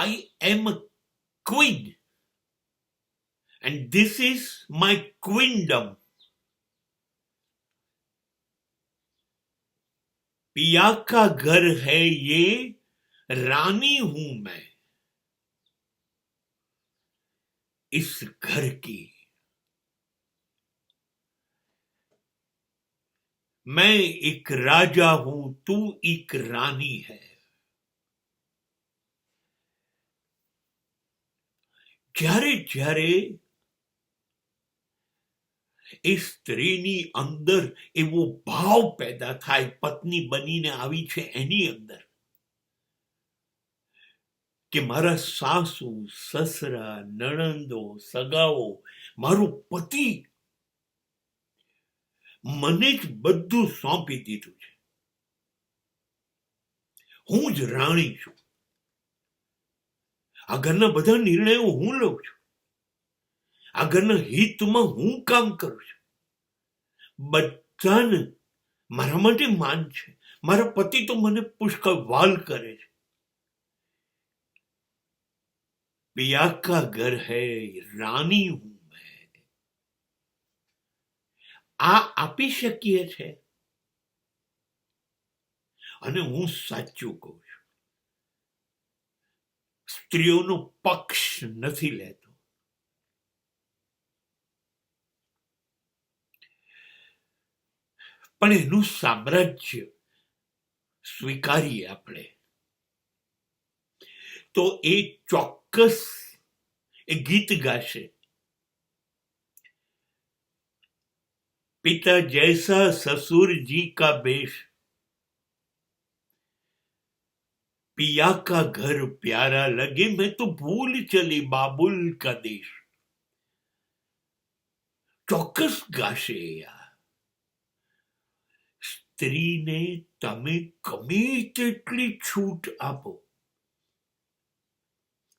I am a queen and this is my queendom. पिया का घर है ये, रानी हूं मैं इस घर की. मैं एक राजा हूं, तू एक रानी है. જ્યારે જ્યારે એ સ્ત્રીની અંદર એવો ભાવ પેદા થાય, પત્ની બનીને આવી છે એની અંદર, કે મારા સાસુ, સસરા, નણંદો, સગાઓ, મારો પતિ મને જ બધું સોંપી દીધું છે. હું જ રાણી છું. આ ઘરના બધા નિર્ણયો હું લઉં છું. આ ઘરના હિતમાં હું કામ કરું છું. બધાને મારા માટે માન છે. મારા પતિ તો મને પુષ્કળ વાલ કરે છે. पिया का घर है, रानी हूं मैं. આ આપી શકીએ છે. અને હું સાચું કહું છું, સ્ત્રીઓનો પક્ષ નથી લેતો. પણ એનું સામ્રાજ્ય સ્વીકારીએ આપણે તો એ ચોક્કસ એ ગીત ગાશે, पिता जैसा ससुर जी का बेश, पिया का घर प्यारा लगे, मैं तो भूल चली बाबुल का देश. ચોક્કસ ગાશે યાર. સ્ત્રીને તમે ગમે તેટલી છૂટ આપો,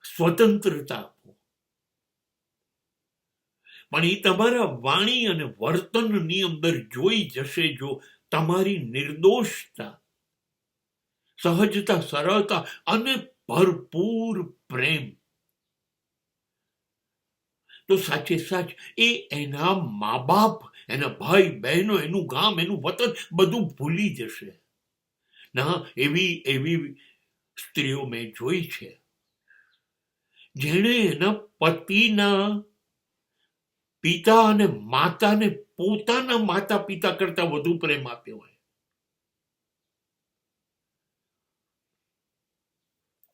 સ્વતંત્રતા આપો, પણ એ તમારા વાણી અને વર્તનની અંદર જોઈ જશે. જો તમારી નિર્દોષતા, સહજતા, સરળતા અને ભરપૂર પ્રેમ, તો સાચે સાચ એ એના મા બાપ, એના ભાઈ બહેનો, એનું ગામ, એનું વતન બધું ભૂલી જશે. ના, એવી સ્ત્રીઓ મેં જોઈ છે જેણે એના પતિના પિતા અને માતાને પોતાના માતા પિતા કરતા વધુ પ્રેમ આપ્યો હોય.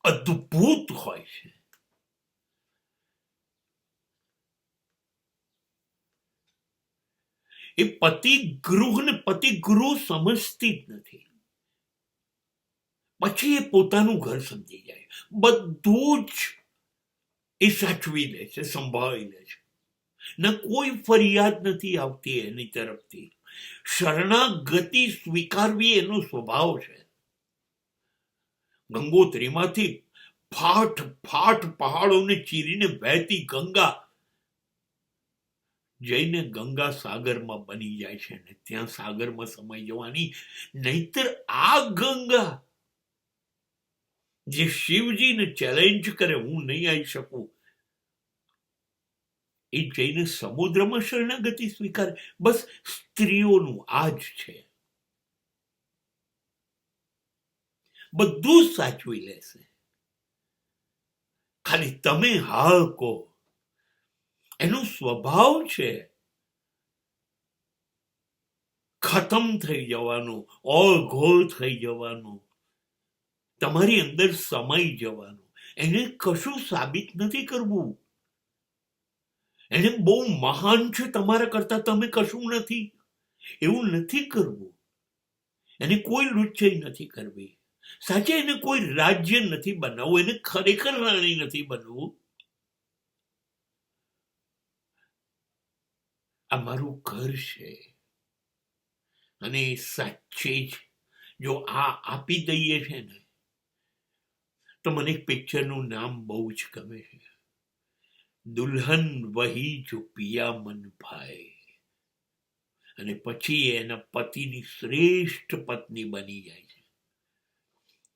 અદ્ભુત હોય છે. એ પતિગૃહ સમજતી જ નથી. પછી એ પોતાનું ઘર સમજી જાય. બધું જ એ સાચવી લે છે, સંભાળી લે છે. ના કોઈ ફરિયાદ નથી આવતી એની તરફથી. શરણાગતિ સ્વીકારવી એનો સ્વભાવ છે. ગંગોત્રીમાંથી ફાટ ફાટ પહાડોને ચીરીને વહેતી ગંગા જઈને ગંગા સાગરમાં બની જાય છે ને ત્યાં સાગરમાં સમાઈ જવાની. નહીતર આ ગંગા જે શિવજીને ચેલેન્જ કરે, હું નહીં આવી શકું, એ જઈને સમુદ્રમાં શરણાગતિ સ્વીકારે. બસ સ્ત્રીઓનું આ જ છે. બધું સાચવી લેશે, ખાલી તમે હા કહો. એનો સ્વભાવ છે ખતમ થઈ જવાનું, ઓળઘોળ થઈ જવાનું, તમારી અંદર સમાઈ જવાનું. એને કશું સાબિત નથી કરવું. એને બહુ મહાન છે તમારા કરતા, તમે કશું નથી, એવું નથી કરવું. એને કોઈ લુચ્ચાઈ નથી કરવી. સાચે એને કોઈ રાજ્ય નથી બનાવવું. એને ખરેખર રાણી નથી બનવું. આ મારું ઘર છે. અને સાચે જ જો આ આપી દઈએ છે ને, તો મને એક પિક્ચરનું નામ બહુ જ ગમે છે, દુલ્હન વહી જો પિયા મન ભાઈ. અને પછી એના પતિની શ્રેષ્ઠ પત્ની બની જાય છે.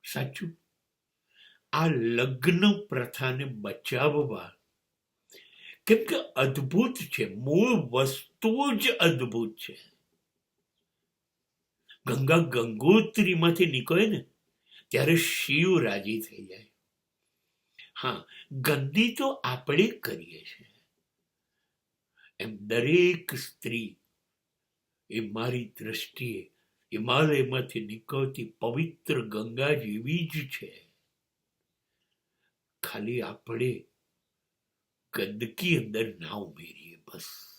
સાચું, આ લગ્ન પ્રથાને બચાવવા, કેમ કે અદ્ભુત છે, મૂળ વસ્તુઓ જ અદ્ભુત છે. ગંગા ગંગોત્રીમાંથી નીકળે ને ત્યારે શિવ રાજી થઈ જાય. હા, ગંદી તો આપણે કરીએ છીએ. એમ દરેક સ્ત્રી એ મારી દ્રષ્ટિએ હિમાલયમાંથી નીકળતી પવિત્ર ગંગા જેવી જ છે. ખાલી આપણે ગંદકી અંદર ના ઉમેરીએ, બસ.